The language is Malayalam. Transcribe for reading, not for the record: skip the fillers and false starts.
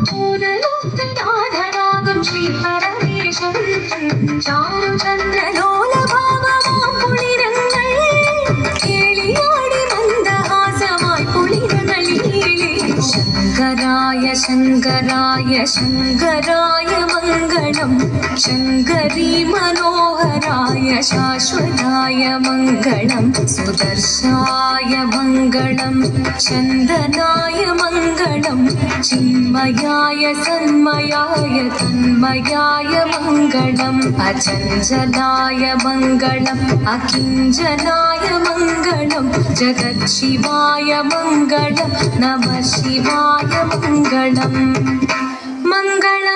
പൂതലോകനാഥനാകും ശ്രീ പരമേശൻ ചാരുചന്ദ്രലോലഭാവമാം കുളിരങ്ങൾ കേളിയാടി മന്ദഹാസമായി കുളിരകളിലേ ശങ്കരായ ശങ്കരായ ശങ്കരായ മംഗളം ശങ്കരീ മനോഹരായ ശാശ്വതായ മംഗളം സുദർശായ മംഗളം ചന്ദനായ മംഗളം ചിന്മയായ സന്മയായ തന്മയായ മംഗളം അചഞ്ചലായ മംഗളം അകിഞ്ചനായ മംഗളം ജഗത്ശിവായ മംഗളം നമഃ ശിവായ മംഗളം മംഗളം